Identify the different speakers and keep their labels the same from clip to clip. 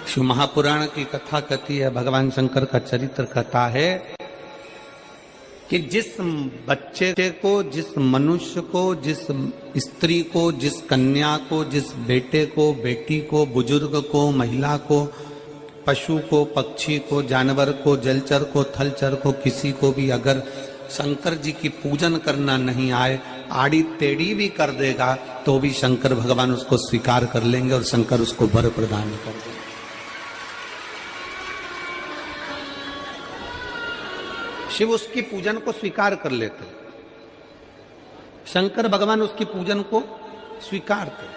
Speaker 1: शिव महापुराण की कथा कहती है, भगवान शंकर का चरित्र कथा है कि जिस बच्चे को, जिस मनुष्य को, जिस स्त्री को, जिस कन्या को, जिस बेटे को, बेटी को, बुजुर्ग को, महिला को, पशु को, पक्षी को, जानवर को, जलचर को, थलचर को, किसी को भी अगर शंकर जी की पूजन करना नहीं आए, आड़ी टेढ़ी भी कर देगा तो भी शंकर भगवान उसको स्वीकार कर लेंगे और शंकर उसको वर प्रदान कर देंगे। शिव उसकी पूजन को स्वीकार कर लेते, शंकर भगवान उसकी पूजन को स्वीकारते।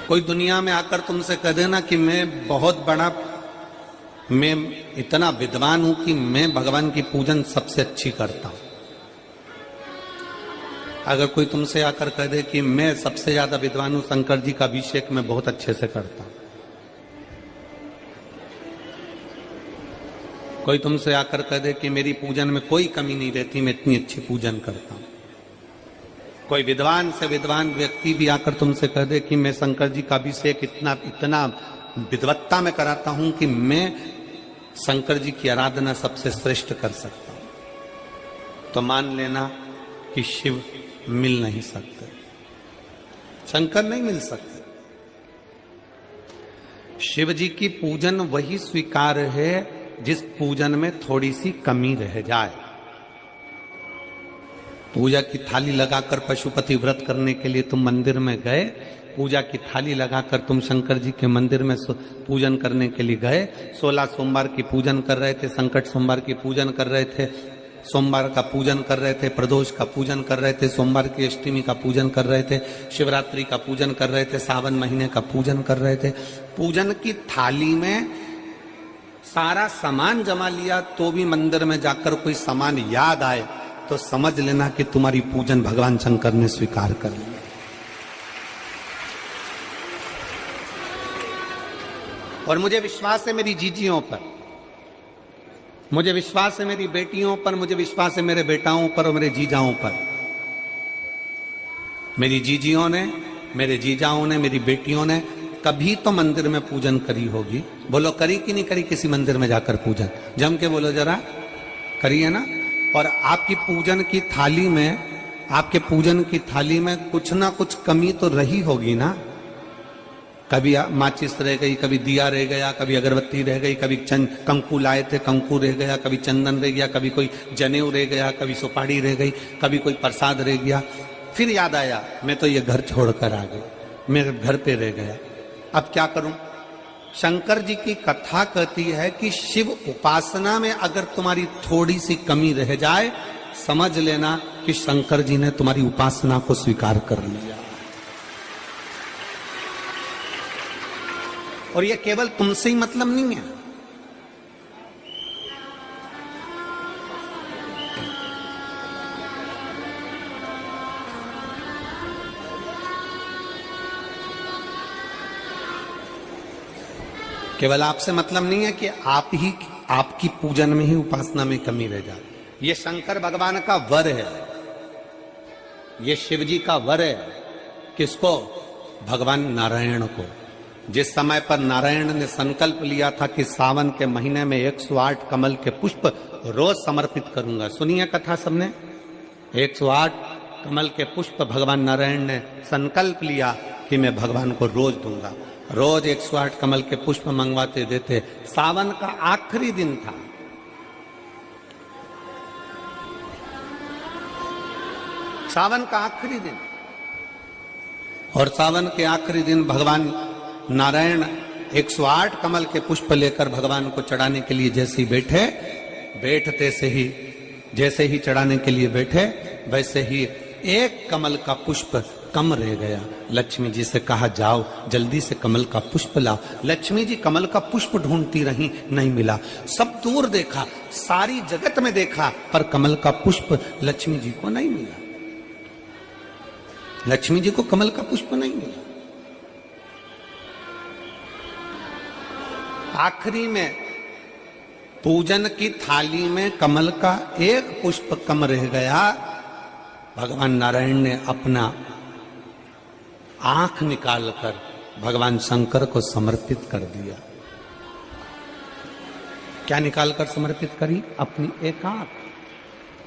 Speaker 1: कोई दुनिया में आकर तुमसे कह देना कि मैं बहुत बड़ा, मैं इतना विद्वान हूं कि मैं भगवान की पूजन सबसे अच्छी करता हूं। अगर कोई तुमसे आकर कह दे कि मैं सबसे ज्यादा विद्वान हूं, शंकर जी का अभिषेक मैं बहुत अच्छे से करता हूं। कोई तुमसे आकर कह दे कि मेरी पूजन में कोई कमी नहीं रहती, मैं इतनी अच्छी पूजन करता हूं। कोई विद्वान से विद्वान व्यक्ति भी आकर तुमसे कह दे कि मैं शंकर जी का अभिषेक इतना विद्वत्ता में कराता हूं कि मैं शंकर जी की आराधना सबसे श्रेष्ठ कर सकता हूं, तो मान लेना कि शिव मिल नहीं सकते, शंकर नहीं मिल सकते। शिव जी की पूजन वही स्वीकार है जिस पूजन में थोड़ी सी कमी रह जाए। पूजा की थाली लगाकर पशुपति व्रत करने के लिए तुम मंदिर में गए, पूजा की थाली लगाकर तुम शंकर जी के मंदिर में पूजन करने के लिए गए, 16 सोमवार की पूजन कर रहे थे, संकट सोमवार की पूजन कर रहे थे, सोमवार का पूजन कर रहे थे, प्रदोष का पूजन कर रहे थे, सोमवार की अष्टमी का पूजन कर रहे थे, शिवरात्रि का पूजन कर रहे थे, सावन महीने का पूजन कर रहे थे। पूजन की थाली में सारा सामान जमा लिया तो भी मंदिर में जाकर कोई सामान याद आए तो समझ लेना कि तुम्हारी पूजन भगवान शंकर ने स्वीकार कर लिया। और मुझे विश्वास है मेरी जीजियों पर, मुझे विश्वास है मेरी बेटियों पर, मुझे विश्वास है मेरे बेटाओं पर और मेरे जीजाओं पर। मेरी जीजियों ने, मेरे जीजाओं ने, मेरी बेटियों ने कभी तो मंदिर में पूजन करी होगी। बोलो करी कि नहीं करी किसी मंदिर में जाकर पूजन? जम के बोलो जरा, करी है ना? और आपकी पूजन की थाली में, आपके पूजन की थाली में कुछ ना कुछ कमी तो रही होगी ना। कभी माचिस रह गई, कभी दिया रह गया, कभी अगरबत्ती रह गई, कभी कंकु लाए थे कंकु रह गया, कभी चंदन रह गया, कभी कोई जनेऊ रह गया, कभी सुपारी रह गई, कभी कोई प्रसाद रह गया। फिर याद आया मैं तो ये घर छोड़कर आ गई, मेरे घर पे रह गया, अब क्या करूं? शंकर जी की कथा कहती है कि शिव उपासना में अगर तुम्हारी थोड़ी सी कमी रह जाए, समझ लेना कि शंकर जी ने तुम्हारी उपासना को स्वीकार कर लिया। और यह केवल तुमसे ही मतलब नहीं है, केवल आपसे मतलब नहीं है कि आपकी पूजन में ही उपासना में कमी रह जाए। ये शंकर भगवान का वर है, ये शिव जी का वर है। किसको? भगवान नारायण को। जिस समय पर नारायण ने संकल्प लिया था कि सावन के महीने में 108 कमल के पुष्प रोज समर्पित करूंगा। सुनिए कथा सबने, 108 कमल के पुष्प भगवान नारायण ने संकल्प लिया कि मैं भगवान को रोज दूंगा। रोज 108 कमल के पुष्प मंगवाते देते। सावन का आखिरी दिन था, सावन का आखिरी दिन, और सावन के आखिरी दिन भगवान नारायण 108 कमल के पुष्प लेकर भगवान को चढ़ाने के लिए जैसे ही बैठे, बैठते से ही जैसे ही चढ़ाने के लिए बैठे, वैसे ही एक कमल का पुष्प कम रह गया। लक्ष्मी जी से कहा जाओ जल्दी से कमल का पुष्प लाओ। लक्ष्मी जी कमल का पुष्प ढूंढती रही, नहीं मिला। सब दूर देखा, सारी जगत में देखा, पर कमल का पुष्प लक्ष्मी जी को नहीं मिला। लक्ष्मी जी को कमल का पुष्प नहीं मिला। आखिरी में पूजन की थाली में कमल का एक पुष्प कम रह गया। भगवान नारायण ने अपना आंख निकालकर भगवान शंकर को समर्पित कर दिया। क्या निकालकर समर्पित करी? अपनी एक आंख।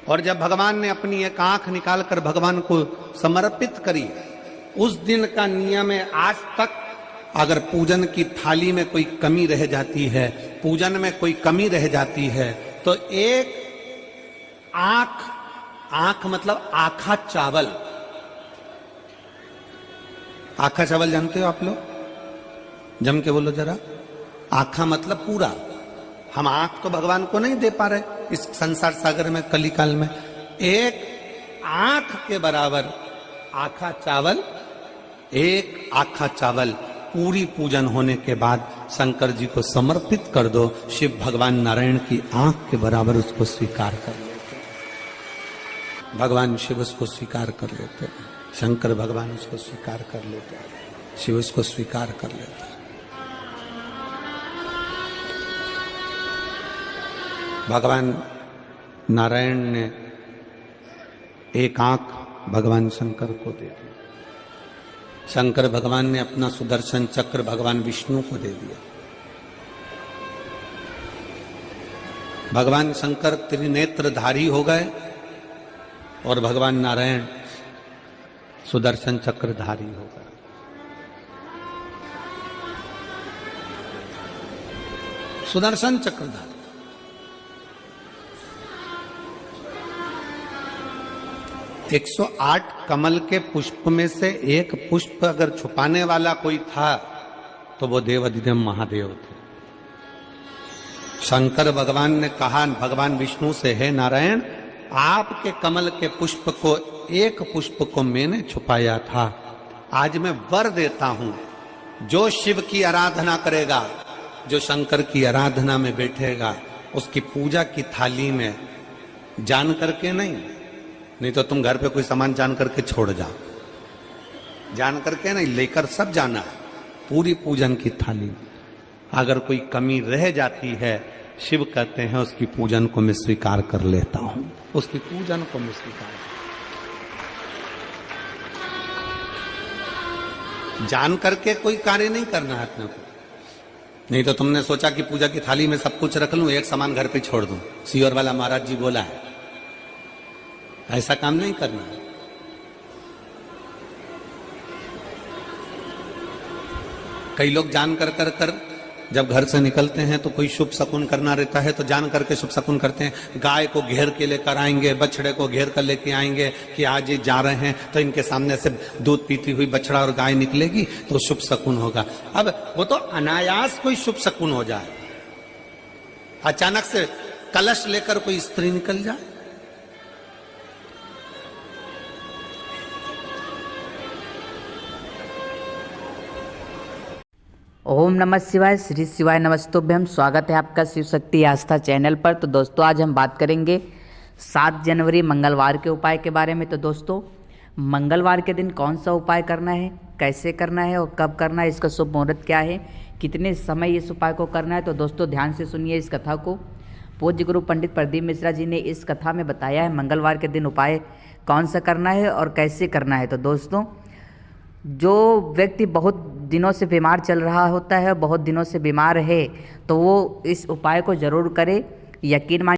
Speaker 1: और जब भगवान ने अपनी एक आंख निकालकर भगवान को समर्पित करी, उस दिन का नियम है आज तक, अगर पूजन की थाली में कोई कमी रह जाती है, पूजन में कोई कमी रह जाती है, तो एक आंख मतलब आखा चावल। आखा चावल जानते हो आप लोग? जम के बोलो जरा। आखा मतलब पूरा। हम आंख तो भगवान को नहीं दे पा रहे इस संसार सागर में, कलिकाल में। एक आंख के बराबर आखा चावल, एक आखा चावल पूरी पूजन होने के बाद शंकर जी को समर्पित कर दो। शिव भगवान नारायण की आंख के बराबर उसको स्वीकार कर लेते, भगवान शिव उसको स्वीकार कर लेते, शंकर भगवान उसको स्वीकार कर लेते, शिव उसको स्वीकार कर लेते। भगवान नारायण ने एक आंख भगवान शंकर को दे दी। शंकर भगवान ने अपना सुदर्शन चक्र भगवान विष्णु को दे दिया। भगवान शंकर त्रिनेत्रधारी हो गए और भगवान नारायण सुदर्शन चक्रधारी हो गए। सुदर्शन चक्रधारी 108 कमल के पुष्प में से एक पुष्प अगर छुपाने वाला कोई था तो वो देवाधिदेव महादेव थे। शंकर भगवान ने कहा भगवान विष्णु से, हे नारायण, आपके कमल के पुष्प को, एक पुष्प को मैंने छुपाया था। आज मैं वर देता हूं, जो शिव की आराधना करेगा, जो शंकर की आराधना में बैठेगा, उसकी पूजा की थाली में जान करके नहीं तो तुम घर पे कोई सामान जान करके छोड़ जाओ, जान करके नहीं, लेकर सब जाना है। पूरी पूजन की थाली में अगर कोई कमी रह जाती है, शिव कहते हैं उसकी पूजन को मैं स्वीकार कर लेता हूं, उसकी पूजन को मैं स्वीकार। जान करके कोई कार्य नहीं करना है अपने को। नहीं तो तुमने सोचा कि पूजा की थाली में सब कुछ रख लूं, एक सामान घर पे छोड़ दूं। सीवर वाला महाराज जी बोला है, ऐसा काम नहीं करना। कई लोग जान कर जब घर से निकलते हैं तो कोई शुभ शकुन करना रहता है तो जान करके शुभ शकुन करते हैं। गाय को घेर के लेकर आएंगे, बछड़े को घेर कर लेके आएंगे कि आज ये जा रहे हैं तो इनके सामने से दूध पीती हुई बछड़ा और गाय निकलेगी तो शुभ शकुन होगा। अब वो तो अनायास कोई शुभ शकुन हो जाए, अचानक से कलश लेकर कोई स्त्री निकल जाए,
Speaker 2: ओम नमः शिवाय, श्री शिवाय नमस्तुभ्यम। स्वागत है आपका शिव शक्ति आस्था चैनल पर। तो दोस्तों आज हम बात करेंगे 7 जनवरी मंगलवार के उपाय के बारे में। तो दोस्तों मंगलवार के दिन कौन सा उपाय करना है, कैसे करना है और कब करना है, इसका शुभ मुहूर्त क्या है, कितने समय इस उपाय को करना है। तो दोस्तों ध्यान से सुनिए इस कथा को। पूज्य गुरु पंडित प्रदीप मिश्रा जी ने इस कथा में बताया है मंगलवार के दिन उपाय कौन सा करना है और कैसे करना है। तो दोस्तों जो व्यक्ति बहुत दिनों से बीमार चल रहा होता है, बहुत दिनों से बीमार है, तो वो इस उपाय को ज़रूर करे। यकीन